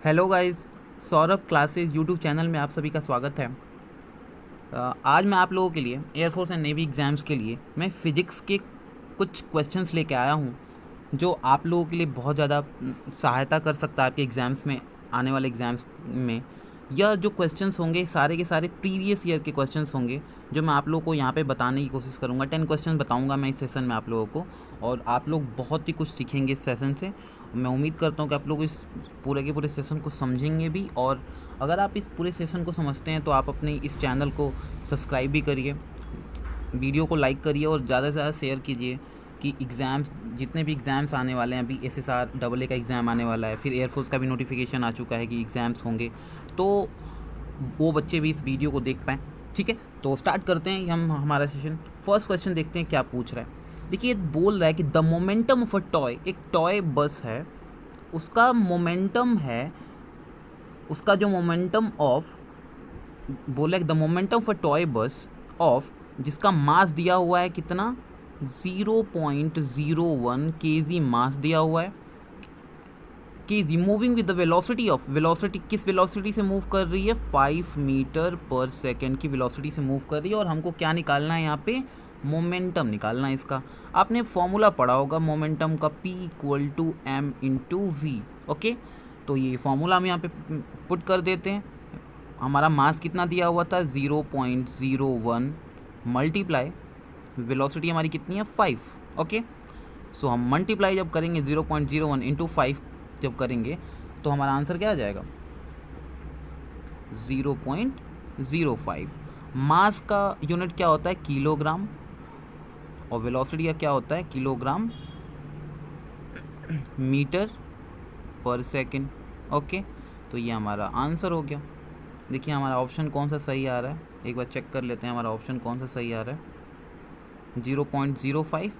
Hello guys, Saurabh classes YouTube channel में आप सभी का स्वागत है। आज मैं आप लोगों के लिए एयरफोर्स एंड नेवी एग्ज़ाम्स के लिए मैं फ़िज़िक्स के कुछ क्वेश्चंस लेके आया हूँ जो आप लोगों के लिए बहुत ज़्यादा सहायता कर सकता है आपके एग्ज़ाम्स में, आने वाले एग्ज़ाम्स में। यह जो क्वेश्चंस होंगे सारे के सारे प्रीवियस ईयर के क्वेश्चंस होंगे जो मैं आप लोगों को यहाँ पे बताने की कोशिश करूँगा। 10 क्वेश्चन बताऊँगा मैं इस सेशन में आप लोगों को, और आप लोग बहुत ही कुछ सीखेंगे इस सेशन से। मैं उम्मीद करता हूँ कि आप लोग इस पूरे के पूरे सेशन को समझेंगे भी, और अगर आप इस पूरे सेशन को समझते हैं तो आप अपने इस चैनल को सब्सक्राइब भी करिए, वीडियो को लाइक करिए और ज़्यादा से ज़्यादा शेयर कीजिए कि एग्ज़ाम्स, जितने भी एग्ज़ाम्स आने वाले हैं, अभी SSR AA का एग्ज़ाम आने वाला है, फिर एयरफोर्स का भी नोटिफिकेशन आ चुका है कि एग्ज़ाम्स होंगे, तो वो बच्चे भी इस वीडियो को देख पाएँ। ठीक है, तो स्टार्ट करते हैं हम हमारा सेशन। फर्स्ट क्वेश्चन देखते हैं क्या पूछ रहा है। देखिए, बोल रहा है कि the momentum of a toy, एक टॉय बस है, उसका मोमेंटम है, उसका जो मोमेंटम ऑफ, बोला कि the momentum of a toy बस ऑफ, जिसका मास दिया हुआ है कितना, 0.01 kg मास दिया हुआ है, kg moving with the velocity of, velocity किस वेलोसिटी से मूव कर रही है, 5 मीटर पर सेकेंड की वेलोसिटी से मूव कर रही है। और हमको क्या निकालना है यहाँ पे, मोमेंटम निकालना है इसका। आपने फॉर्मूला पढ़ा होगा मोमेंटम का, P = m/v। ओके, तो ये फॉर्मूला हम यहाँ पे पुट कर देते हैं। हमारा मास कितना दिया हुआ था, 0.01 मल्टीप्लाई वेलोसिटी हमारी कितनी है, 5। ओके, सो हम मल्टीप्लाई जब करेंगे 0.01 इंटू 5 जब करेंगे तो हमारा आंसर क्या आ जाएगा, 0.05। मास का यूनिट क्या होता है, किलोग्राम, और वेलोसिटी का क्या होता है, किलोग्राम मीटर पर सेकेंड। ओके, तो ये हमारा आंसर हो गया। देखिए हमारा ऑप्शन कौन सा सही आ रहा है, एक बार चेक कर लेते हैं हमारा ऑप्शन कौन सा सही आ रहा है, 0.05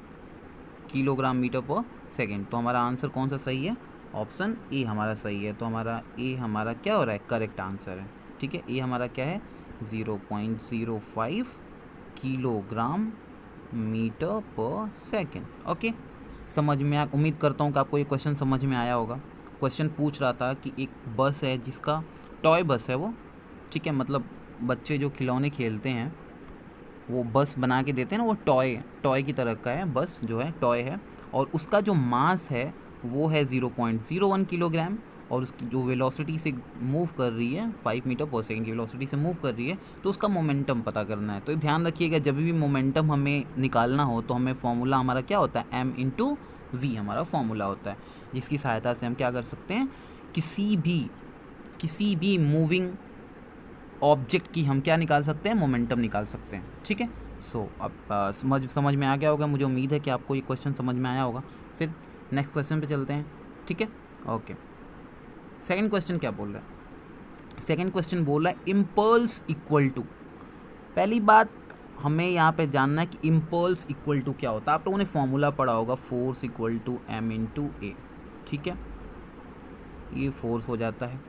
किलोग्राम मीटर पर सेकेंड। तो हमारा आंसर कौन सा सही है, ऑप्शन ए हमारा सही है। तो हमारा ए हमारा क्या हो रहा है, करेक्ट आंसर है। ठीक है, ए हमारा क्या है, 0.05 किलोग्राम मीटर पर सेकेंड। ओके, समझ में आ, उम्मीद करता हूँ कि आपको ये क्वेश्चन समझ में आया होगा। क्वेश्चन पूछ रहा था कि एक बस है जिसका, टॉय बस है वो, ठीक है, मतलब बच्चे जो खिलौने खेलते हैं वो बस बना के देते हैं ना, वो टॉय टॉय की तरह का है, बस जो है टॉय है, और उसका जो मास है वो है 0.01 किलोग्राम, और उसकी जो वेलोसिटी से मूव कर रही है, 5 मीटर पर सेकेंड की वेलोसिटी से मूव कर रही है, तो उसका मोमेंटम पता करना है। तो ध्यान रखिएगा, जब भी मोमेंटम हमें निकालना हो तो हमें फॉर्मूला हमारा क्या होता है, m/v हमारा फॉर्मूला होता है, जिसकी सहायता से हम क्या कर सकते हैं, किसी भी मूविंग ऑब्जेक्ट की हम क्या निकाल सकते हैं, मोमेंटम निकाल सकते हैं। ठीक है, सो अब समझ में आ गया होगा, मुझे उम्मीद है कि आपको ये क्वेश्चन समझ में आया होगा। फिर नेक्स्ट क्वेश्चन पे चलते हैं। ठीक है, ओके, सेकंड क्वेश्चन क्या बोल रहा है, सेकंड क्वेश्चन बोल रहा है इम्पल्स इक्वल टू। पहली बात हमें यहाँ पे जानना है कि इम्पल्स इक्वल टू क्या होता है। आप लोगों ने फॉर्मूला पढ़ा होगा, फोर्स इक्वल टू m/a। ठीक है, ये फोर्स हो जाता है।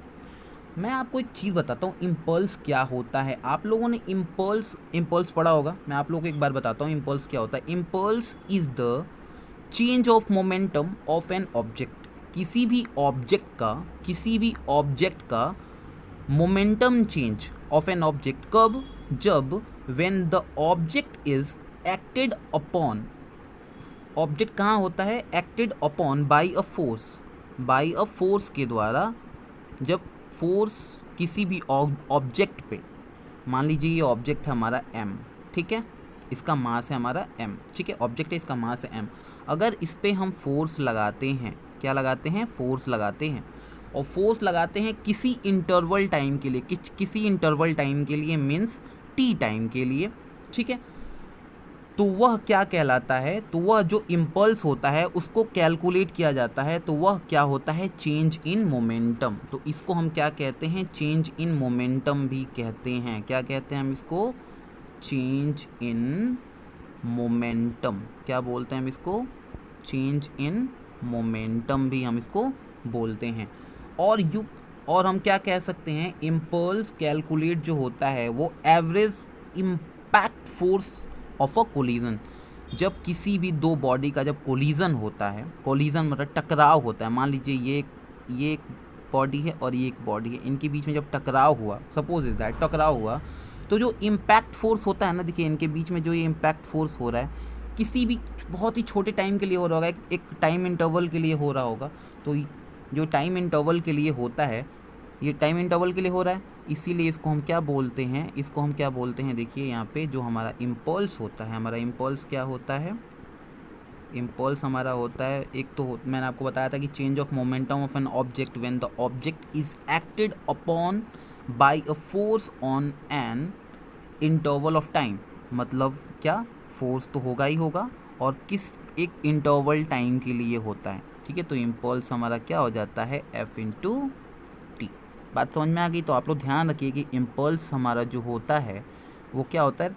मैं आपको एक चीज़ बताता हूँ, इम्पल्स क्या होता है। आप लोगों ने इम्पल्स पढ़ा होगा, मैं आप लोगों को एक बार बताता हूँ इम्पल्स क्या होता है। Impulse is the change of momentum of an object. किसी भी ऑब्जेक्ट का momentum change of an object कब, जब when the object is acted upon, object कहाँ होता है, acted upon by a force के द्वारा। जब फोर्स किसी भी ऑब्जेक्ट पे, मान लीजिए ये ऑब्जेक्ट है हमारा m, ठीक है, इसका मास है हमारा m, ठीक है, ऑब्जेक्ट है, इसका मास है m। अगर इस पे हम फोर्स लगाते हैं, क्या लगाते हैं, फोर्स लगाते हैं, और फोर्स लगाते हैं किसी इंटरवल टाइम के लिए, किसी इंटरवल टाइम के लिए मीन्स t टाइम के लिए, ठीक है, तो वह क्या कहलाता है, तो वह जो इम्पल्स होता है उसको कैलकुलेट किया जाता है, तो वह क्या होता है, चेंज इन मोमेंटम। तो इसको हम क्या कहते हैं, चेंज इन मोमेंटम भी कहते हैं। क्या कहते हैं हम इसको, चेंज इन मोमेंटम। क्या बोलते हैं हम इसको, चेंज इन मोमेंटम भी हम इसको बोलते हैं। और हम क्या कह सकते हैं, इम्पल्स कैलकुलेट जो होता है वो average impact force of a collision. जब किसी भी दो बॉडी का जब कोलिजन होता है, कोलिजन मतलब टकराव होता है, मान लीजिए ये बॉडी है और ये एक बॉडी है, इनके बीच में जब टकराव हुआ, सपोज इज दैट टकराव हुआ, तो जो इम्पैक्ट फोर्स होता है ना, देखिए इनके बीच में जो ये इम्पैक्ट फोर्स हो रहा है किसी भी बहुत ही छोटे टाइम के लिए हो रहा होगा, एक टाइम इंटरवल के लिए हो रहा होगा। तो जो टाइम इंटरवल के लिए होता है, ये टाइम इंटरवल के लिए हो रहा है, इसीलिए इसको हम क्या बोलते हैं, इसको हम क्या बोलते हैं, देखिए यहाँ पे जो हमारा इम्पल्स होता है, हमारा इम्पल्स क्या होता है, इम्पल्स हमारा होता है, एक तो मैंने आपको बताया था कि change of momentum of an object when the object is acted upon bye a force on an interval of time. मतलब क्या, फोर्स तो होगा ही होगा और किस एक इंटरवल टाइम के लिए होता है, ठीक है। तो इम्पल्स हमारा क्या हो जाता है, एफ इंटू टी। बात समझ में आ गई। तो आप लोग ध्यान रखिए कि इम्पल्स हमारा जो होता है वो क्या होता है,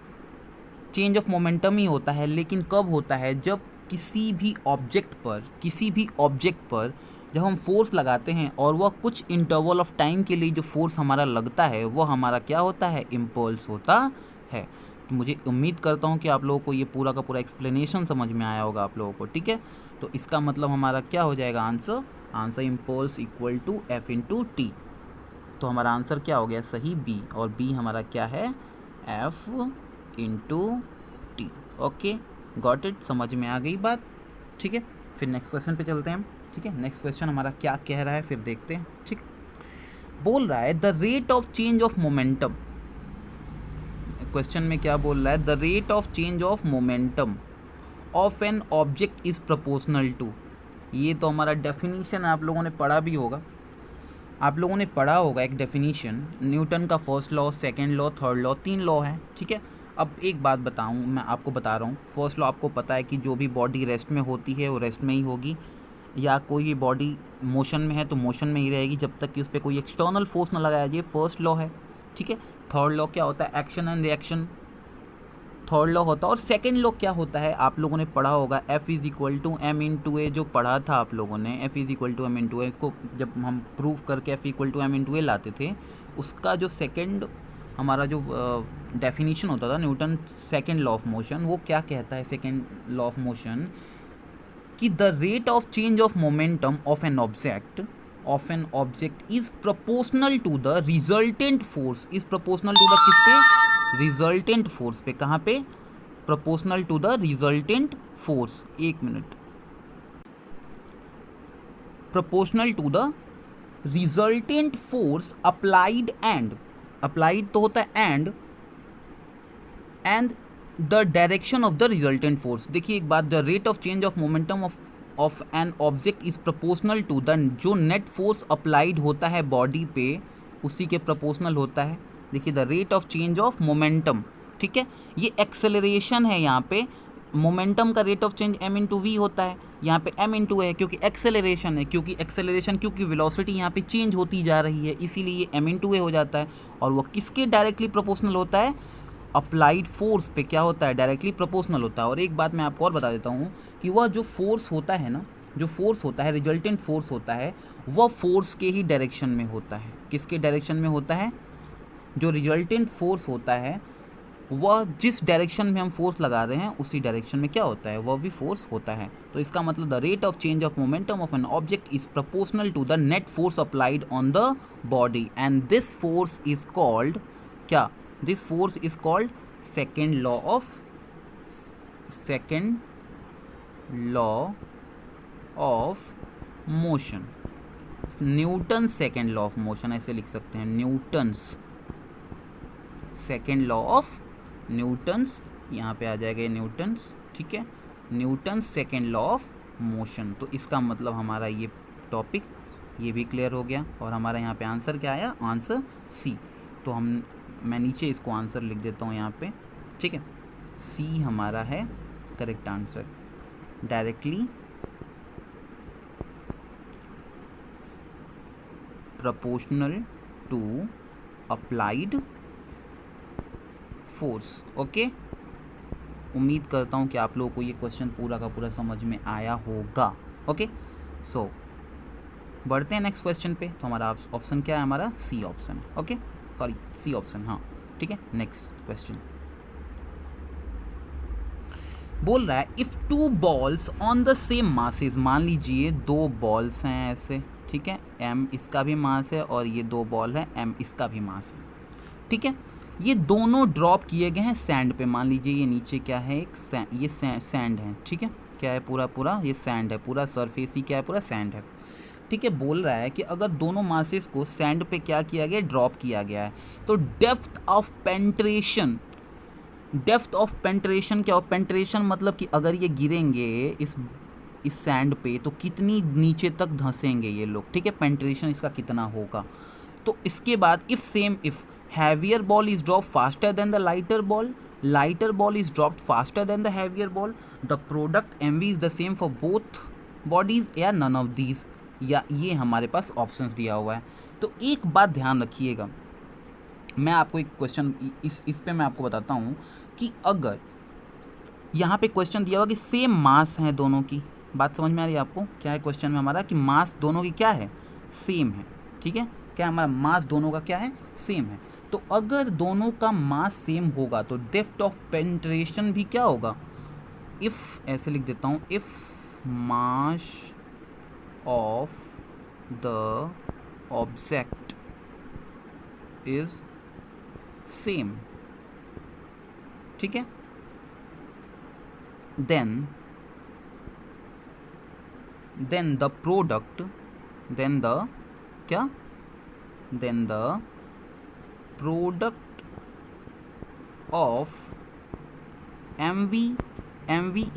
चेंज ऑफ मोमेंटम ही होता है, लेकिन कब होता है, जब किसी भी ऑब्जेक्ट पर जब हम फोर्स लगाते हैं और वह कुछ इंटरवल ऑफ टाइम के लिए जो फोर्स हमारा लगता है वो हमारा क्या होता है, इम्पल्स होता है। तो मुझे उम्मीद करता हूँ कि आप लोगों को ये पूरा का पूरा एक्सप्लेनेशन समझ में आया होगा आप लोगों को, ठीक है। तो इसका मतलब हमारा क्या हो जाएगा, answer impulse equal to F into T. तो हमारा आंसर क्या हो गया, सही बी, और बी हमारा क्या है, F into T. Okay, got it, समझ में आ गई बात, ठीक है। फिर नेक्स्ट क्वेश्चन पे चलते हैं हम, ठीक है। नेक्स्ट क्वेश्चन हमारा क्या कह रहा है फिर देखते हैं, ठीक। बोल रहा है the rate of change of momentum, question में क्या बोल रहा है, the rate of change of momentum of an object is proportional to. ये तो हमारा डेफिनेशन आप लोगों ने पढ़ा भी होगा, आप लोगों ने पढ़ा होगा एक डेफिनेशन, न्यूटन का first law, second law, third law, 3 law है, ठीक है। अब एक बात बताऊं, मैं आपको बता रहा हूँ, फर्स्ट लॉ आपको पता है कि जो भी बॉडी रेस्ट में होती है वो रेस्ट में ही होगी, या कोई भी बॉडी मोशन में है तो मोशन में ही रहेगी जब तक कि उस पर कोई एक्सटर्नल फोर्स ना लगाया जाए, फर्स्ट लॉ है, ठीक है। थर्ड लॉ क्या होता है, action and reaction, third law होता है। और सेकंड लॉ क्या होता है, आप लोगों ने पढ़ा होगा, F is equal to m into a, जो पढ़ा था आप लोगों ने, F is equal to m into a, इसको जब हम प्रूव करके F equal to m into a लाते थे, उसका जो सेकंड हमारा जो डेफिनेशन होता था, Newton second law of motion, वो क्या कहता है, सेकंड लॉ ऑफ मोशन, कि the rate of change of momentum of an object is proportional to the resultant force, is proportional to the किस पे, रिजल्टेंट फोर्स पे, कहाँ पे, proportional to the resultant force, एक मिनट, proportional to the resultant force applied and, applied तो होता है and the direction of the resultant force. देखिए एक बात, the rate of change of momentum of an object is proportional to the, जो net force applied होता है body पे उसी के प्रोपोर्शनल होता है। देखिए the rate of change of momentum, ठीक है, ये एक्सेलरेशन है, यहाँ पे मोमेंटम का rate of change m into V होता है, यहाँ पे m इंटू है क्योंकि एक्सेलरेशन है, क्योंकि वेलोसिटी यहाँ पे चेंज होती जा रही है, इसीलिए ये m इंटू ए हो जाता है। और वो किसके डायरेक्टली प्रोपोर्शनल होता है, अप्लाइड फोर्स पे क्या होता है, डायरेक्टली प्रोपोर्शनल होता है। और एक बात मैं आपको और बता देता हूँ कि वह जो फोर्स होता है ना, जो फोर्स होता है, रिजल्टेंट फोर्स होता है, वह फोर्स के ही डायरेक्शन में होता है। किसके डायरेक्शन में होता है, जो रिजल्टेंट फोर्स होता है वह जिस डायरेक्शन में हम फोर्स लगा रहे हैं उसी डायरेक्शन में क्या होता है, वह भी फोर्स होता है। तो इसका मतलब the rate of change of momentum of an object is proportional to the net force applied on the body, and this force is called क्या, this force is called second law of motion, Newton second law of motion, ऐसे लिख सकते हैं, Newton's second law of Newton's, यहाँ पे आ जाएगा Newton's, ठीक है, Newton's second law of motion. तो इसका मतलब हमारा ये टॉपिक ये भी क्लियर हो गया, और हमारा यहाँ पे आंसर क्या आया, आंसर सी। तो मैं नीचे इसको आंसर लिख देता हूँ यहाँ पे, ठीक है, सी हमारा है correct answer, directly proportional to applied force. Okay, उम्मीद करता हूँ कि आप लोगों को ये क्वेश्चन पूरा का पूरा समझ में आया होगा। ओके, सो बढ़ते हैं नेक्स्ट क्वेश्चन पे। तो हमारा ऑप्शन क्या है, हमारा C option, okay, sorry C option, हाँ ठीक है। नेक्स्ट क्वेश्चन बोल रहा है if two balls on the same masses, मान लीजिए 2 बॉल्स हैं ऐसे, ठीक है, m इसका भी मास है और ये 2 बॉल है, m इसका भी मास है, ठीक है। ये दोनों ड्रॉप किए गए हैं सैंड पे। मान लीजिए ये नीचे क्या है, एक ये सैंड है, ठीक है, क्या है, पूरा ये सैंड है, पूरा सरफेस ही क्या है, पूरा सैंड है, ठीक है। बोल रहा है कि अगर दोनों मासेस को सैंड पे क्या किया गया, ड्रॉप किया गया है, तो डेप्थ ऑफ पेंट्रेशन क्या हो, पेंट्रेशन मतलब कि अगर ये गिरेंगे इस सैंड पे तो कितनी नीचे तक धंसेंगे ये लोग, ठीक है, पेंट्रेशन इसका कितना होगा। तो इसके बाद if heavier ball is drop faster than the lighter ball is drop faster than the heavier ball, the product mv is the same for both bodies या नन ऑफ दीज, या ये हमारे पास ऑप्शंस दिया हुआ है। तो एक बात ध्यान रखिएगा, मैं आपको एक क्वेश्चन इस पे मैं आपको बताता हूँ कि अगर यहाँ पे क्वेश्चन दिया हुआ कि सेम मास है दोनों की, बात समझ में आ रही है आपको, क्या है क्वेश्चन में हमारा कि मास दोनों की क्या है, सेम है, ठीक है, क्या हमारा मास दोनों का क्या है, सेम है। तो अगर दोनों का मास सेम होगा तो डेप्थ ऑफ पेंट्रेशन भी क्या होगा, इफ ऐसे लिख देता हूँ, if mass of the object is same, ठीक है, then the product then the product of mv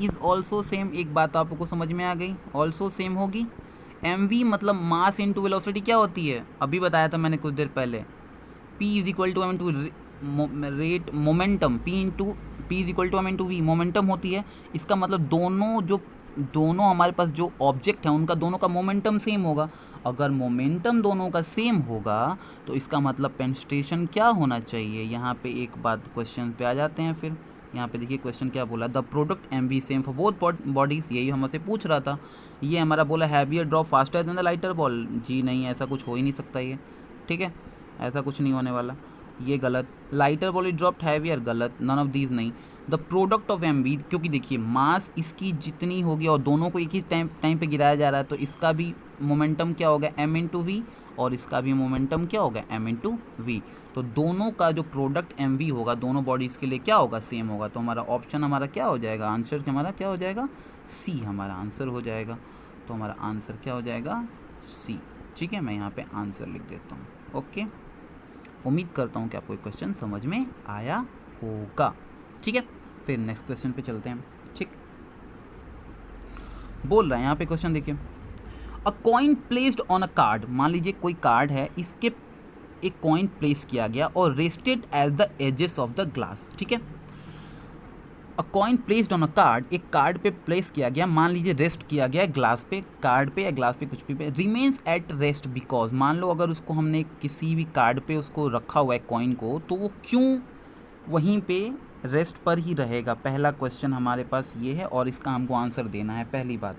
is also same। एक बात आपको समझ में आ गई, also same होगी। mv मतलब मास इंटू वेलोसिटी क्या होती है, अभी बताया था मैंने कुछ देर पहले, p is equal to M into rate momentum, p is equal to M into V momentum होती है। इसका मतलब दोनों हमारे पास जो ऑब्जेक्ट हैं उनका दोनों का मोमेंटम सेम होगा। अगर मोमेंटम दोनों का सेम होगा तो इसका मतलब पेंट्रेशन क्या होना चाहिए। यहाँ पे एक बात क्वेश्चन पे आ जाते हैं, फिर यहाँ पे देखिए क्वेश्चन क्या बोला, the product M B same for both bodies, यही हमसे पूछ रहा था। ये हमारा बोला heavier drop faster than the lighter ball, जी नहीं, ऐसा कुछ हो ही नहीं सकता ये, ठीक है, ऐसा कुछ नहीं होने वाला, ये गलत। Lighter ball is dropped heavier, गलत, नन ऑफ दीज नहीं। The product of M B, क्योंकि देखिए मास इसकी जितनी होगी और दोनों को एक ही टाइम पे गिराया जा रहा है, तो इसका भी मोमेंटम क्या होगा, m इंटू वी, और इसका भी मोमेंटम क्या होगा, m इंटू वी। तो दोनों का जो प्रोडक्ट एम वी होगा दोनों बॉडीज़ के लिए क्या होगा, सेम होगा। तो हमारा ऑप्शन हमारा क्या हो जाएगा, आंसर हमारा क्या हो जाएगा, सी हमारा आंसर हो जाएगा। तो हमारा आंसर क्या हो जाएगा, सी, ठीक है। मैं यहाँ पे आंसर लिख देता हूँ, ओके। उम्मीद करता हूँ कि आपको क्वेश्चन समझ में आया होगा, ठीक है। फिर नेक्स्ट क्वेश्चन पे चलते हैं, ठीक। बोल रहा है यहाँ पे क्वेश्चन देखिए, अ coin placed on a card, मान लीजिए कोई कार्ड है, इसके एक कॉइन प्लेस किया गया और rested as the edges of the glass, ठीक है। A coin placed on a card, एक कार्ड पे प्लेस किया गया, मान लीजिए रेस्ट किया गया ग्लास पे, कार्ड पे या ग्लास पे कुछ भी पे, रिमेन्स एट रेस्ट बिकॉज, मान लो अगर उसको हमने किसी भी कार्ड पे उसको रखा हुआ है कॉइन को, तो वो क्यों वहीं पे रेस्ट पर ही रहेगा। पहला क्वेश्चन हमारे पास ये है और इसका हमको आंसर देना है। पहली बात,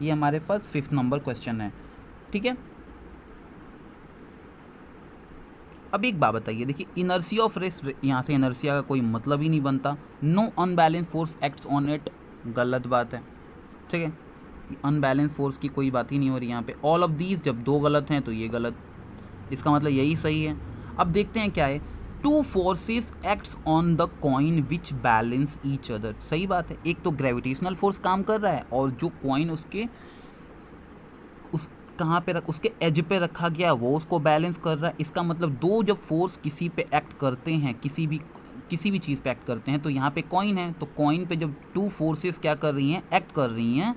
ये हमारे पास 5th नंबर क्वेश्चन है, ठीक है। अब एक बात बताइए, देखिए इनर्शिया ऑफ रेस्ट, यहाँ से इनर्शिया का कोई मतलब ही नहीं बनता। No unbalance force acts on it, गलत बात है, ठीक है, अनबैलेंस फोर्स की कोई बात ही नहीं हो रही यहाँ पे। ऑल ऑफ दीज, जब 2 गलत हैं तो ये गलत, इसका मतलब यही सही है। अब देखते हैं क्या है, 2 forces acts on the coin which balance each other, सही बात है। एक तो ग्रेविटेशनल फोर्स काम कर रहा है और जो कॉइन उसके कहाँ पे उसके एज पे रखा गया वो उसको बैलेंस कर रहा है। इसका मतलब 2 जब फोर्स किसी पे एक्ट करते हैं, किसी भी चीज़ पे एक्ट करते हैं, तो यहाँ पे कॉइन है, तो कॉइन पे जब 2 फोर्सेस क्या कर रही हैं, एक्ट कर रही हैं,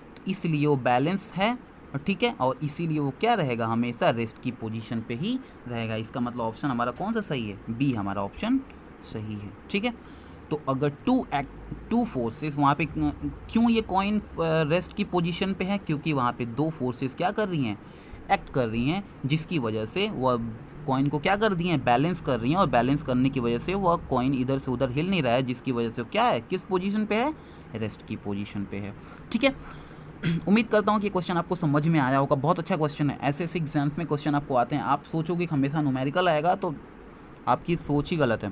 तो इसलिए वो बैलेंस है, ठीक है, और इसीलिए वो क्या रहेगा, हमेशा रेस्ट की पोजीशन पे ही रहेगा। इसका मतलब ऑप्शन हमारा कौन सा सही है, बी हमारा ऑप्शन सही है, ठीक है। तो अगर 2 फोर्सेस वहाँ पे, क्यों ये कॉइन रेस्ट की पोजीशन पे है, क्योंकि वहाँ पे 2 फोर्सेस क्या कर रही हैं, एक्ट कर रही हैं, जिसकी वजह से वह कॉइन को क्या कर दी हैं, बैलेंस कर रही हैं, और बैलेंस करने की वजह से वह कॉइन इधर से उधर हिल नहीं रहा है, जिसकी वजह से क्या है, किस पोजीशन पे है, रेस्ट की पोजीशन पे है, ठीक है। उम्मीद करता हूँ कि क्वेश्चन आपको समझ में आया होगा। बहुत अच्छा क्वेश्चन है, ऐसे एग्जाम्स में क्वेश्चन आपको आते हैं, आप सोचोगे कि हमेशा न्यूमेरिकल आएगा, तो आपकी सोच ही गलत है।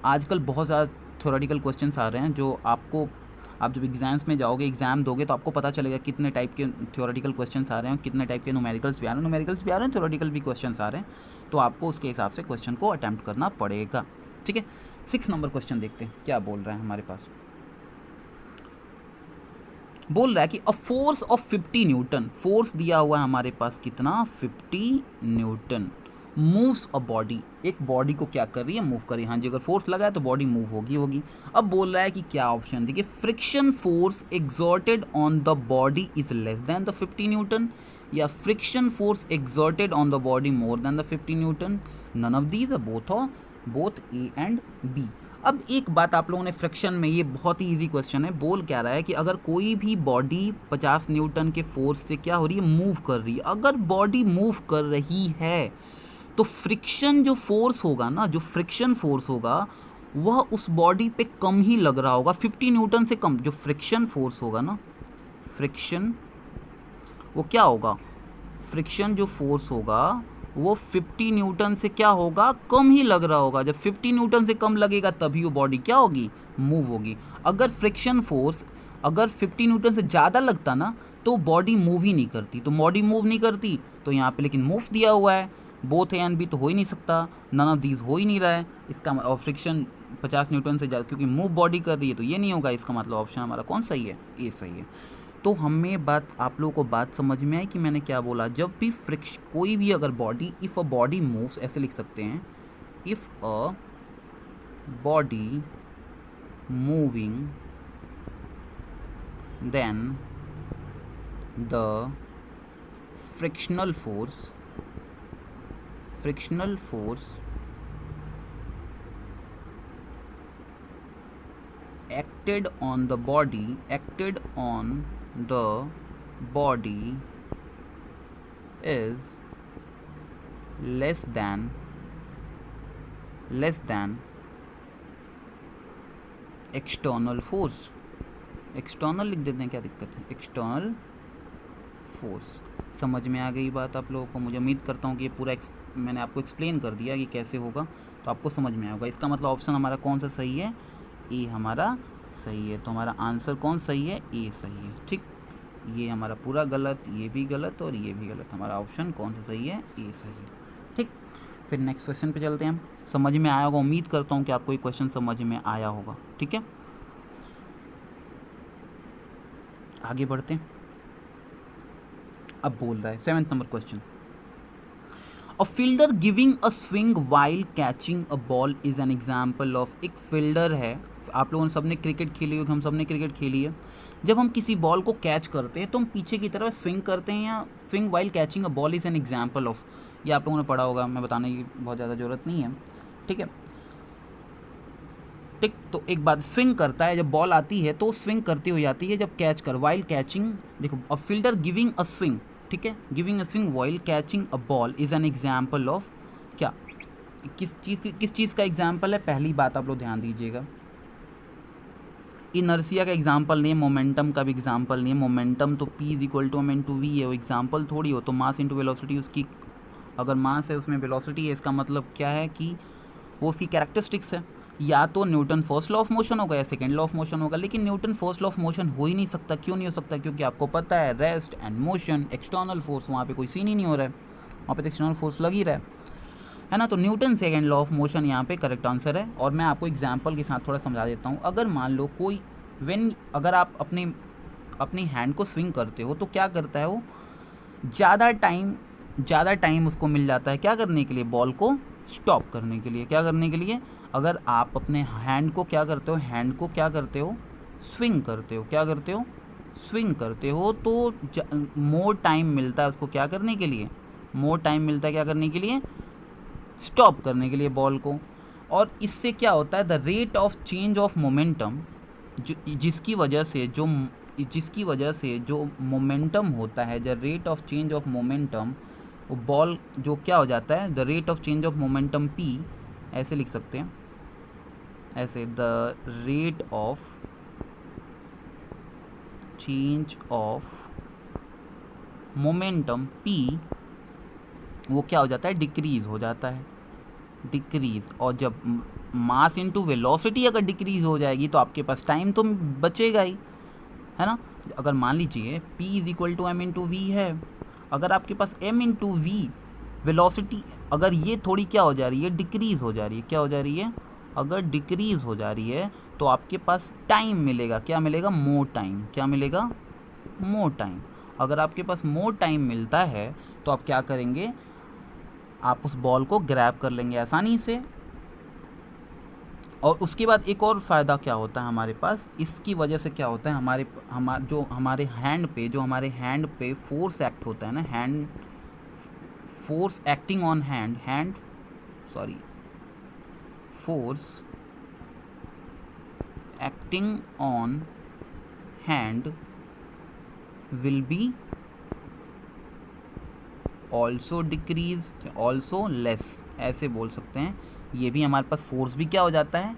आजकल बहुत ज़्यादा थ्योरेटिकल क्वेश्चंस आ रहे हैं जो आपको आप जब एग्जाम्स में जाओगे, एग्जाम दोगे, तो आपको पता चलेगा कितने टाइप के थ्योरेटिकल क्वेश्चंस आ रहे हैं, कितने टाइप के न्यूमेरिकल्स भी आ रहे हैं, थ्योरेटिकल भी क्वेश्चंस आ रहे हैं, तो आपको उसके हिसाब से क्वेश्चन को अटैम्प्ट करना पड़ेगा। ठीक है, 6 नंबर क्वेश्चन देखते हैं क्या बोल रहा है हमारे पास। बोल रहा है कि a force of 50 Newton, force दिया हुआ है हमारे पास कितना, 50 न्यूटन, मूव्स अ बॉडी, एक बॉडी को क्या कर रही है, मूव कर रही है। हाँ जी, अगर फोर्स लगा है तो बॉडी मूव होगी। अब बोल रहा है कि क्या ऑप्शन, देखिए, friction force exerted on the body is less than the 50 newton, या friction force exerted on the body more than the 50 newton, none of these, both A and B. अब एक बात आप लोगों ने फ्रिक्शन में, ये बहुत ही इजी क्वेश्चन है, बोल क्या रहा है कि अगर कोई भी बॉडी 50 न्यूटन के फोर्स से क्या हो रही है, मूव कर रही है, अगर बॉडी मूव कर रही है तो फ्रिक्शन जो फोर्स होगा ना, जो फ्रिक्शन फोर्स होगा वह उस बॉडी पे कम ही लग रहा होगा, 50 न्यूटन से कम। जो फ्रिक्शन फोर्स होगा ना, फ्रिक्शन वो क्या होगा, फ्रिक्शन जो फोर्स होगा वो 50 न्यूटन से क्या होगा, कम ही लग रहा होगा। जब 50 न्यूटन से कम लगेगा तभी वो बॉडी क्या होगी, मूव होगी। अगर फ्रिक्शन फोर्स अगर 50 न्यूटन से ज़्यादा लगता ना तो बॉडी मूव ही नहीं करती, तो बॉडी मूव नहीं करती तो यहाँ पे लेकिन मूव दिया हुआ है, बोथ ए एंड बी तो हो ही नहीं सकता, नन ऑफ दीज हो ही नहीं रहा है इसका। और फ्रिक्शन 50 न्यूटन से ज़्यादा क्योंकि मूव बॉडी कर रही है तो ये नहीं होगा, इसका मतलब ऑप्शन हमारा कौन सही है, ए सही है। तो हमें बात, आप लोगों को बात समझ में आई कि मैंने क्या बोला। जब भी कोई भी अगर body, if a body moves, ऐसे लिख सकते हैं, if a body moving then the frictional force acted on the body is less than external force, external लिख देते हैं, क्या दिक्कत है, एक्सटर्नल फोर्स। समझ में आ गई बात आप लोगों को, मुझे उम्मीद करता हूँ कि ये पूरा मैंने आपको एक्सप्लेन कर दिया कि कैसे होगा, तो आपको समझ में आएगा। इसका मतलब ऑप्शन हमारा कौन सा सही है, ए हमारा सही है। तो हमारा आंसर कौन सही है, ए सही है। ठीक, ये हमारा पूरा गलत, ये भी गलत और ये भी गलत, हमारा ऑप्शन कौन सा सही है, ए सही है। ठीक, फिर नेक्स्ट क्वेश्चन पे चलते हैं हम। समझ में आया होगा, उम्मीद करता हूँ कि आपको ये क्वेश्चन समझ में आया होगा। ठीक है, आगे बढ़ते हैं। अब बोल रहा है 7th number question, a fielder giving a swing while catching a ball is an example of. एक फील्डर है, आप लोगों ने सबने क्रिकेट खेली होगी, हम सबने क्रिकेट खेली है। जब हम किसी बॉल को कैच करते हैं तो हम पीछे की तरफ स्विंग करते हैं, या swing while catching a ball is an example of, ये आप लोगों ने पढ़ा होगा, मैं बताने की बहुत ज़्यादा ज़रूरत नहीं है। ठीक है, ठीक, तो एक बात, स्विंग करता है, जब बॉल आती है तो स्विंग करती हो जाती है, जब कैच कर, वाइल कैचिंग, देखो, अ फील्डर गिविंग अ स्विंग, ठीक है, giving a swing while catching a ball is an example of क्या, किस चीज़ का एग्जाम्पल है, पहली बात आप लोग ध्यान दीजिएगा, इनर्सिया का एग्जाम्पल नहीं है, मोमेंटम का भी एग्जाम्पल नहीं है। मोमेंटम तो P is equal to m/v है, वो एग्जाम्पल थोड़ी हो, तो मास इंटू वेलोसिटी, उसकी अगर मास है उसमें वेलोसिटी है, इसका मतलब क्या है कि वो उसकी कैरेक्टरिस्टिक्स है। या तो Newton first law of motion होगा या सेकेंड लॉ ऑफ मोशन होगा, लेकिन Newton first law of motion हो ही नहीं सकता। क्यों नहीं हो सकता, क्योंकि आपको पता है rest and motion, external force, वहाँ पे कोई सीन ही नहीं हो रहा है, वहाँ पे तो एक्सटर्नल फोर्स लग ही रहा है ना। तो Newton second law of motion यहाँ पे करेक्ट आंसर है। और मैं आपको एग्जाम्पल के साथ थोड़ा समझा देता हूँ। अगर मान लो कोई अगर आप अपनी हैंड को स्विंग करते हो तो क्या करता है वो, ज़्यादा टाइम उसको मिल जाता है क्या करने के लिए, बॉल को स्टॉप करने के लिए, क्या करने के लिए। अगर आप अपने हैंड को क्या करते हो, स्विंग करते हो, क्या करते हो, स्विंग करते हो, तो मोर टाइम मिलता है उसको क्या करने के लिए, क्या करने के लिए, स्टॉप करने के लिए बॉल को। और इससे क्या होता है, the rate of change of momentum, जिसकी वजह से जो मोमेंटम होता है, the rate of change of momentum, वो बॉल जो क्या हो जाता है, the rate of change of momentum P, ऐसे लिख सकते हैं, ऐसे, the rate of change of momentum P वो क्या हो जाता है, डिक्रीज हो जाता है। डिक्रीज, और जब मास इनटू वेलोसिटी अगर डिक्रीज हो जाएगी तो आपके पास टाइम तो बचेगा ही, है ना। अगर मान लीजिए p is equal to M into V है, अगर आपके पास m इंटू वी वेलोसिटी, अगर ये थोड़ी क्या हो जा रही है, डिक्रीज़ हो जा रही है, क्या हो जा रही है, अगर डिक्रीज़ हो जा रही है तो आपके पास टाइम मिलेगा, क्या मिलेगा, मोर टाइम, क्या मिलेगा, मोर टाइम। अगर आपके पास मोर टाइम मिलता है तो आप क्या करेंगे, आप उस बॉल को ग्रैब कर लेंगे आसानी से। और उसके बाद एक और फ़ायदा क्या होता है हमारे पास, इसकी वजह से क्या होता है, हमारे हैंड पे फोर्स एक्ट होता है ना, hand force acting on force acting on hand will be also decrease, also less, ऐसे बोल सकते हैं। ये भी हमारे पास फोर्स भी क्या हो जाता है,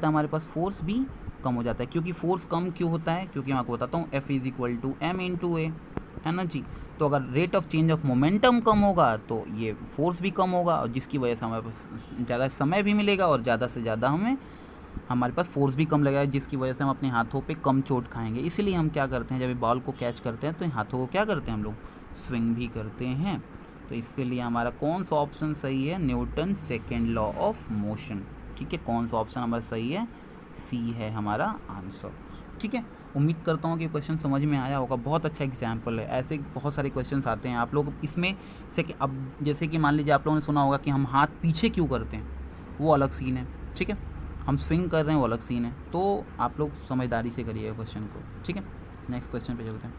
हमारे पास फोर्स भी कम हो जाता है। क्योंकि फोर्स कम क्यों होता है, क्योंकि मैं आपको बताता हूँ, F is equal to M into A, है ना जी। तो अगर rate of change of momentum कम होगा तो ये फोर्स भी कम होगा, और जिसकी वजह से हमारे पास ज़्यादा समय भी मिलेगा और ज़्यादा से ज़्यादा हमारे पास फोर्स भी कम लगेगा, जिसकी वजह से हम अपने हाथों पे कम चोट खाएंगे। इसीलिए हम क्या करते हैं, जब बॉल को कैच करते हैं तो हाथों को क्या करते हैं हम लोग, स्विंग भी करते हैं। तो इसीलिए हमारा कौन सा ऑप्शन सही है, Newton second law of motion. ठीक है, कौन सा ऑप्शन हमारा सही है, सी है हमारा आंसर। ठीक है, उम्मीद करता हूँ कि क्वेश्चन समझ में आया होगा। बहुत अच्छा एग्जाम्पल है, ऐसे बहुत सारे क्वेश्चंस आते हैं आप लोग इसमें से कि अब जैसे कि मान लीजिए आप लोगों ने सुना होगा कि हम हाथ पीछे क्यों करते हैं, वो अलग सीन है। ठीक है, हम स्विंग कर रहे हैं वो अलग सीन है। तो आप लोग समझदारी से करिएगा क्वेश्चन को। ठीक है, नेक्स्ट क्वेश्चन पे चलते हैं।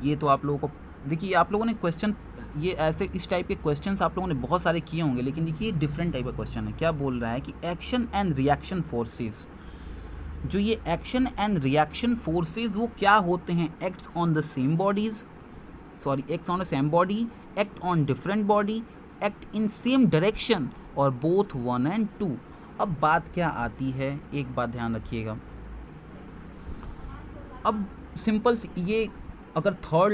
ये तो आप लोगों को देखिए, आप लोगों ने क्वेश्चन ये ऐसे इस टाइप के क्वेश्चंस आप लोगों ने बहुत सारे किए होंगे, लेकिन देखिए डिफरेंट टाइप का क्वेश्चन है। क्या बोल रहा है कि एक्शन एंड रिएक्शन फोर्सेस, जो ये एक्शन एंड रिएक्शन फोर्सेस वो क्या होते हैं, acts on the same body, act on different body, act in same direction, और बोथ 1 and 2। अब बात क्या आती है, एक बात ध्यान रखिएगा। अब सिंपल ये अगर थर्ड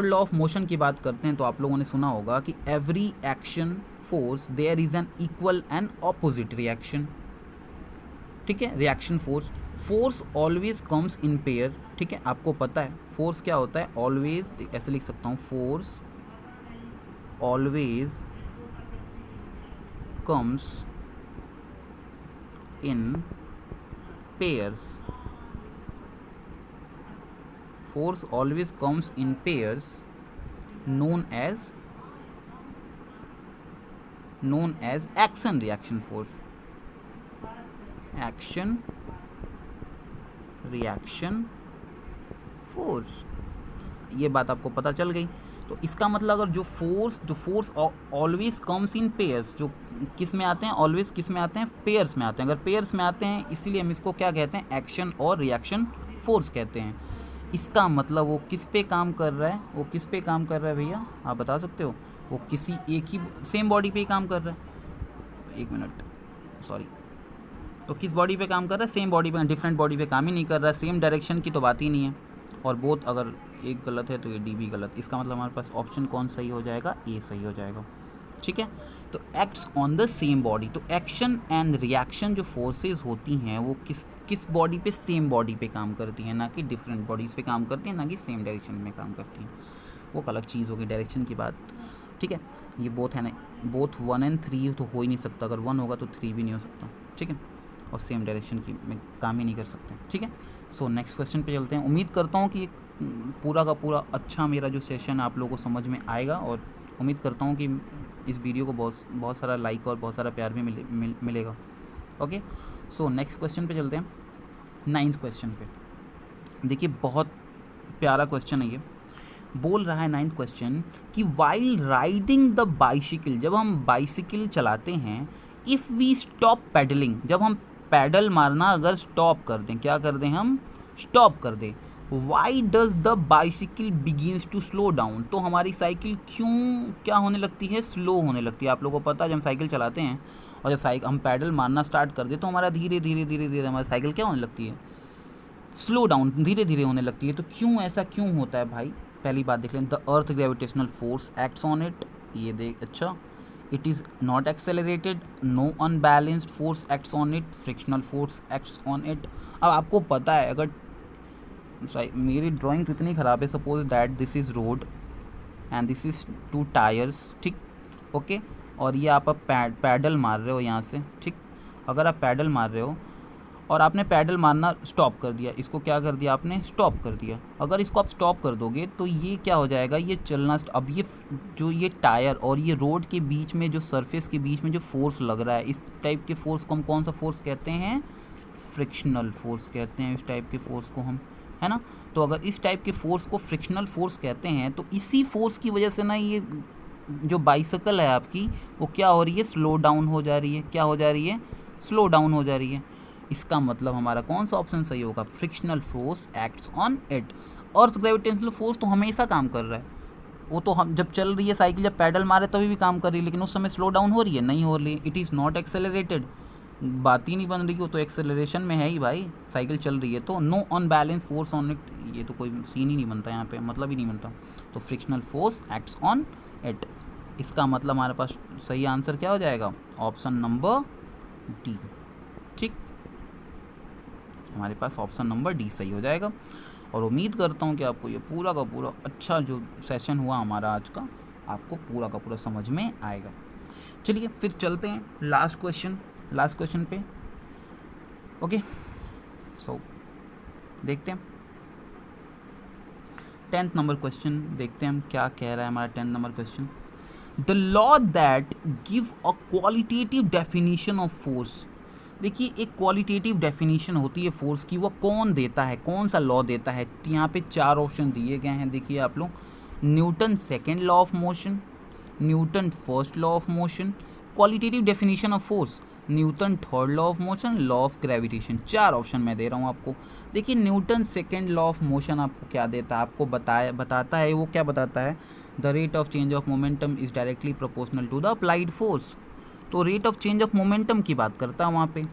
लॉ ऑफ मोशन की बात करते हैं तो आप लोगों ने सुना होगा कि every action force there is an equal and opposite reaction. ठीक है, reaction force always comes in pair. ठीक है, आपको पता है फोर्स क्या होता है, ऑलवेज, ऐसे लिख सकता हूँ, force always comes in pairs. Force always comes in pairs, known as action reaction force, action reaction force। ये बात आपको पता चल गई। तो इसका मतलब अगर जो फोर्स ऑलवेज कम्स इन पेयर्स, जो किस में आते हैं, ऑलवेज किस में आते हैं, पेयर्स में आते हैं। अगर पेयर्स में आते हैं इसीलिए हम इसको क्या कहते हैं, एक्शन और रिएक्शन फोर्स कहते हैं। इसका मतलब वो किस पे काम कर रहा है, भैया आप बता सकते हो, वो किसी एक ही सेम बॉडी पे ही काम कर रहा है। एक मिनट, सॉरी, तो किस बॉडी पे काम कर रहा है, सेम बॉडी पे, डिफरेंट बॉडी पे काम ही नहीं कर रहा है। सेम डायरेक्शन की तो बात ही नहीं है। और बोथ अगर एक गलत है तो ये डी भी गलत। इसका मतलब हमारे पास ऑप्शन कौन सही हो जाएगा, ए सही हो जाएगा। ठीक है, तो acts on the same body, तो एक्शन एंड रिएक्शन जो फोर्सेस होती हैं वो किस बॉडी पे, सेम बॉडी पे काम करती हैं, ना कि डिफरेंट बॉडीज़ पे काम करती हैं, ना कि सेम डायरेक्शन में काम करती हैं। वो अलग चीज़ होगी डायरेक्शन की बात। ठीक है, ये बोथ है ना, बोथ 1 and 3 तो हो ही नहीं सकता। अगर 1 होगा तो 3 भी नहीं हो सकता। ठीक है, और सेम डायरेक्शन की में काम ही नहीं कर सकते। ठीक है, सो नेक्स्ट क्वेश्चन पे चलते हैं। उम्मीद करता हूँ कि पूरा का पूरा अच्छा मेरा जो सेशन आप लोगों को समझ में आएगा, और उम्मीद करता हूँ कि इस वीडियो को बहुत सारा लाइक और बहुत सारा प्यार भी मिलेगा। ओके, सो नेक्स्ट क्वेश्चन पे चलते हैं, 9th क्वेश्चन पे। देखिए बहुत प्यारा क्वेश्चन है ये। बोल रहा है 9th क्वेश्चन कि वाइल राइडिंग द बाइसिकल, जब हम बाइसिकल चलाते हैं, इफ़ वी स्टॉप पैडलिंग, जब हम पैडल मारना अगर स्टॉप कर दें, क्या कर दें, हम स्टॉप कर दें, why does the bicycle begins to slow down, तो हमारी साइकिल क्यों क्या होने लगती है, स्लो होने लगती है। आप लोगों को पता है जब हम साइकिल चलाते हैं और जब हम पैडल मारना स्टार्ट कर दें तो हमारा धीरे धीरे हमारी साइकिल क्या होने लगती है, स्लो डाउन, धीरे धीरे होने लगती है। तो क्यों ऐसा क्यों होता है भाई, पहली बात देख लें। The earth gravitational force acts on it, ये देख, अच्छा it is not accelerated, no unbalanced force acts on it, frictional force acts on it. अब आपको पता है, अगर मेरी ड्राइंग तो इतनी ख़राब है, suppose that this is road and this is two tyres, ठीक, ओके, और ये आप पैडल मार रहे हो यहाँ से, ठीक। अगर आप पैडल मार रहे हो और आपने पैडल मारना स्टॉप कर दिया, इसको क्या कर दिया आपने, स्टॉप कर दिया। अगर इसको आप स्टॉप कर दोगे तो ये क्या हो जाएगा, ये चलना अब ये जो ये टायर और ये रोड के बीच में जो सरफेस के बीच में जो फोर्स लग रहा है, इस टाइप के फोर्स को हम कौन सा फोर्स कहते हैं, फ्रिक्शनल फोर्स कहते हैं इस टाइप के फोर्स को हम, है ना। तो अगर इस टाइप के फोर्स को फ्रिक्शनल फोर्स कहते हैं, तो इसी फोर्स की वजह से ना ये जो बाइसाइकिल है आपकी, वो क्या हो रही है, स्लो डाउन हो जा रही है। क्या हो जा रही है, स्लो डाउन हो जा रही है। इसका मतलब हमारा कौन सा ऑप्शन सही होगा, frictional force acts on it. Earth gravitational force तो हमेशा काम कर रहा है, वो तो हम जब चल रही है साइकिल, जब पैडल मारे तभी भी काम कर रही है, लेकिन उस समय स्लो डाउन हो रही है, नहीं हो रही है। इट इज़ नॉट एक्सेलरेटेड, बात ही नहीं बन रही, वो तो एक्सेलरेशन में है ही भाई, साइकिल चल रही है। तो no unbalance force on it, ये तो कोई सीन ही नहीं बनता यहाँ पे, मतलब ही नहीं बनता। तो frictional force acts on it, इसका मतलब हमारे पास सही आंसर क्या हो जाएगा, ऑप्शन नंबर डी, ठीक। हमारे पास ऑप्शन नंबर डी सही हो जाएगा। और उम्मीद करता हूँ कि आपको ये पूरा का पूरा अच्छा जो सेशन हुआ हमारा आज का, आपको पूरा का पूरा समझ में आएगा। चलिए फिर चलते हैं लास्ट क्वेश्चन पे। ओके, सो देखते हैं 10th नंबर क्वेश्चन, देखते हैं हम क्या कह रहा है हमारा 10th number question. The law that give a qualitative definition of force. देखिए, एक क्वालिटेटिव डेफिनेशन होती है फोर्स की, वो कौन देता है, कौन सा लॉ देता है। यहाँ पे 4 ऑप्शन दिए गए हैं, देखिए आप लोग, Newton second law of motion, Newton first law of motion, qualitative definition of force, Newton third law of motion, law of gravitation. 4 option मैं दे रहा हूँ आपको। देखिए, Newton second law of motion आपको क्या देता है, आपको बताता है, वो क्या बताता है, the rate of change of momentum is directly proportional to the applied force. तो rate of change of momentum की बात करता है वहाँ पे।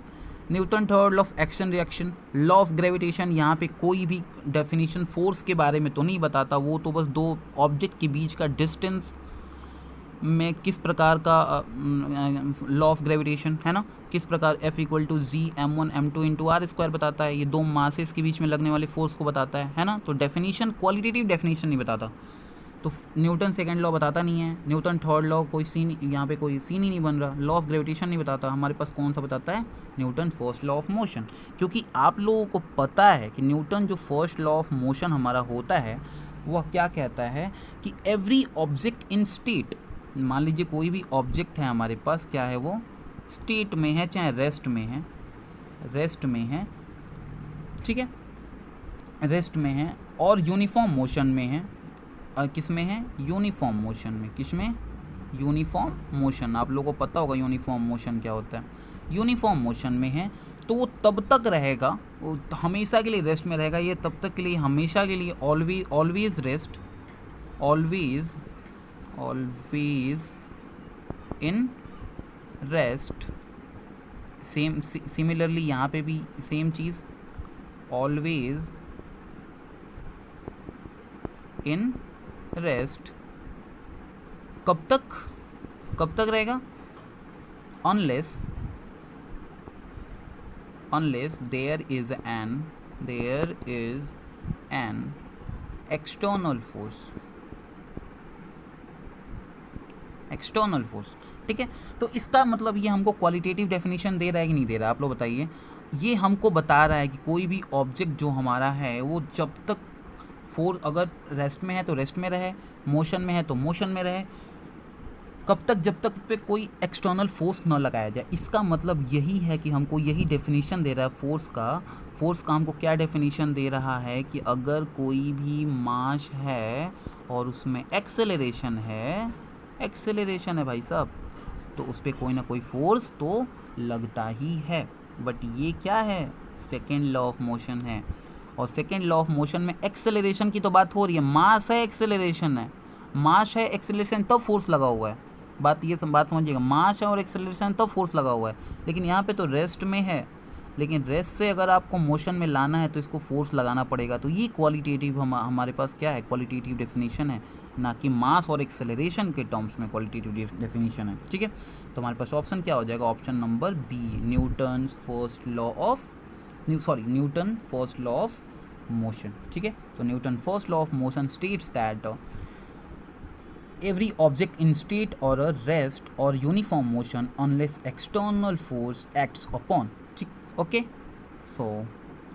Newton third law of action reaction, law of gravitation, यहाँ पे कोई भी डेफिनेशन फोर्स के बारे में तो नहीं बताता, वो तो बस दो ऑब्जेक्ट के बीच का डिस्टेंस में किस प्रकार का लॉ ऑफ ग्रेविटेशन है ना, किस प्रकार F equal to G m1 m2 into R square बताता है, ये दो मासेस के बीच में लगने वाले फोर्स को बताता है ना। तो डेफिनेशन, क्वालिटेटिव डेफिनेशन नहीं बताता। तो न्यूटन सेकेंड लॉ बताता नहीं है, न्यूटन थर्ड लॉ कोई सीन, यहाँ पे कोई सीन ही नहीं बन रहा, लॉ ऑफ ग्रेविटेशन नहीं बताता। हमारे पास कौन सा बताता है, Newton first law of motion. क्योंकि आप लोगों को पता है कि न्यूटन जो फर्स्ट लॉ ऑफ मोशन हमारा होता है, वह क्या कहता है कि एवरी ऑब्जेक्ट इन स्टेट, मान लीजिए कोई भी ऑब्जेक्ट है हमारे पास, क्या है वो, स्टेट में है, चाहे रेस्ट में है, ठीक है, रेस्ट में है और यूनिफॉर्म मोशन में है। किस में है, यूनिफॉर्म मोशन में। किस में, यूनिफॉर्म मोशन। आप लोगों को पता होगा यूनिफॉर्म मोशन क्या होता है। यूनिफॉर्म मोशन में है तो वो तब तक रहेगा, वो हमेशा के लिए रेस्ट में रहेगा, ये तब तक के लिए, हमेशा के लिए, always rest, always in rest. Same similarly यहाँ पे भी सेम चीज़, ऑलवेज इन रेस्ट। कब तक रहेगा, unless there is an external force, ठीक है। तो इसका मतलब ये हमको क्वालिटेटिव डेफिनेशन दे रहा है कि नहीं दे रहा है, आप लोग बताइए। ये हमको बता रहा है कि कोई भी ऑब्जेक्ट जो हमारा है, वो जब तक फोर्स, अगर रेस्ट में है तो रेस्ट में रहे, मोशन में है तो मोशन में रहे, कब तक, जब तक पे कोई एक्सटर्नल फोर्स न लगाया जाए। इसका मतलब यही है कि हमको यही डेफिनेशन दे रहा है फोर्स का हमको क्या डेफिनेशन दे रहा है कि अगर कोई भी मास है और उसमें एक्सेलरेशन है भाई साहब, तो उस पर कोई ना कोई फोर्स तो लगता ही है। बट ये क्या है, सेकेंड लॉ ऑफ मोशन है, और सेकेंड लॉ ऑफ मोशन में एक्सेलरेशन की तो बात हो रही है, मास है एक्सेलरेशन तब फोर्स लगा हुआ है। बात समझिएगा, मास है और एक्सेलरेशन तब फोर्स लगा हुआ है। लेकिन यहाँ पे तो रेस्ट में है, लेकिन रेस्ट से अगर आपको मोशन में लाना है तो इसको फोर्स लगाना पड़ेगा। तो ये क्वालिटेटिव हमारे पास क्या है, क्वालिटेटिव डेफिनेशन है। ना कि मास और एक्सेलरेशन के टर्म्स में क्वालिटेटिव डेफिनेशन है। ठीक है, तो हमारे पास ऑप्शन क्या हो जाएगा, option number B, Newton first law of motion. ठीक है, तो Newton first law of motion states that every object in state or a rest or uniform motion unless external force acts upon। ठीक, okay, सो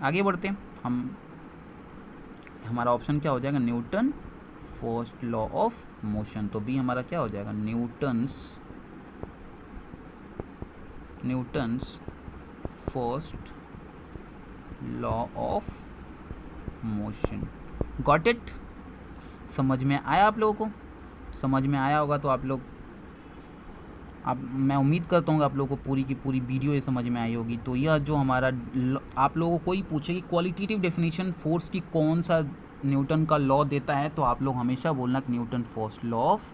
आगे बढ़ते हैं हम। हमारा option क्या हो जाएगा, Newton first law of motion. तो बी हमारा क्या हो जाएगा, Newton's first law of motion. Got it, समझ में आया आप लोगों को? समझ में आया होगा तो मैं उम्मीद करता हूँ कि आप लोगों को पूरी की पूरी वीडियो ये समझ में आई होगी। तो यह जो हमारा आप लोगों को कोई पूछे कि क्वालिटेटिव डेफिनेशन फोर्स की कौन सा न्यूटन का लॉ देता है, तो आप लोग हमेशा बोलना कि Newton first law of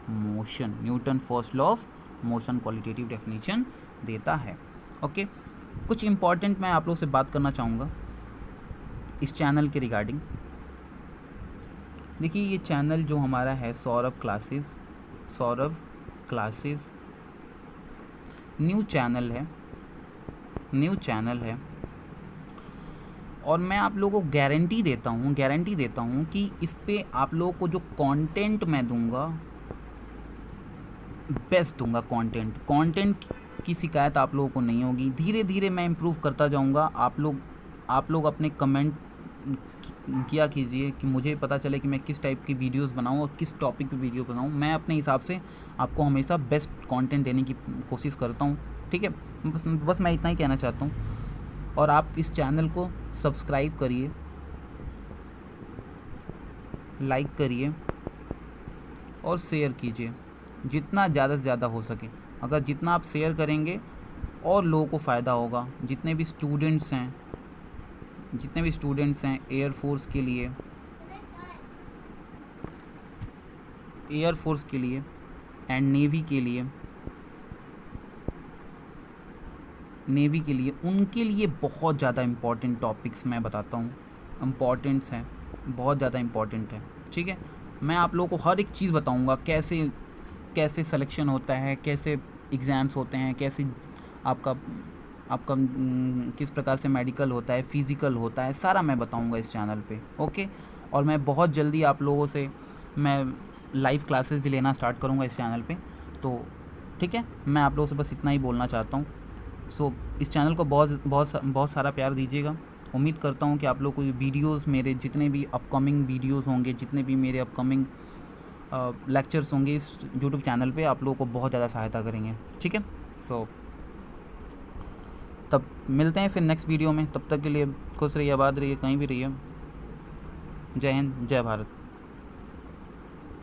motion, Newton first law of motion qualitative definition देता है। ओके, कुछ इंपॉर्टेंट मैं आप लोग से बात करना चाहूँगा इस चैनल के रिगार्डिंग। देखिए, ये चैनल जो हमारा है सौरभ क्लासेस न्यू चैनल है और मैं आप लोगों को गारंटी देता हूँ कि इस पे आप लोगों को जो कंटेंट मैं दूंगा, बेस्ट दूंगा कंटेंट की शिकायत आप लोगों को नहीं होगी। धीरे धीरे मैं इम्प्रूव करता जाऊंगा। आप लोग अपने कमेंट किया कीजिए कि मुझे पता चले कि मैं किस टाइप की वीडियोस बनाऊं और किस टॉपिक पे वीडियो बनाऊं। मैं अपने हिसाब से आपको हमेशा बेस्ट कंटेंट देने की कोशिश करता हूं। ठीक है, बस मैं इतना ही कहना चाहता हूं। और आप इस चैनल को सब्सक्राइब करिए, लाइक करिए और शेयर कीजिए जितना ज़्यादा से ज़्यादा हो सके। अगर जितना आप शेयर करेंगे और लोगों को फ़ायदा होगा। जितने भी स्टूडेंट्स हैं एयरफोर्स के लिए एंड नेवी के लिए उनके लिए बहुत ज़्यादा इम्पॉर्टेंट टॉपिक्स मैं बताता हूँ, इम्पॉर्टेंट्स हैं, बहुत ज़्यादा इम्पॉर्टेंट है। ठीक है, मैं आप लोगों को हर एक चीज़ बताऊँगा, कैसे सिलेक्शन होता है, कैसे एग्ज़ाम्स होते हैं, कैसे आपका किस प्रकार से मेडिकल होता है, फिज़िकल होता है, सारा मैं बताऊंगा इस चैनल पे। ओके, और मैं बहुत जल्दी आप लोगों से मैं लाइव क्लासेस भी लेना स्टार्ट करूंगा इस चैनल पे। तो ठीक है, मैं आप लोगों से बस इतना ही बोलना चाहता हूँ। सो इस चैनल को बहुत सारा प्यार दीजिएगा। उम्मीद करता हूँ कि आप लोग को वीडियोज़, मेरे जितने भी अपकमिंग वीडियोज़ होंगे, जितने भी मेरे अपकमिंग लेक्चर्स होंगे इस यूट्यूब चैनल पे, आप लोगों को बहुत ज़्यादा सहायता करेंगे। ठीक है, सो तब मिलते हैं फिर नेक्स्ट वीडियो में। तब तक के लिए खुश रहिए, आबाद रहिए, कहीं भी रहिए। जय हिंद, जय भारत।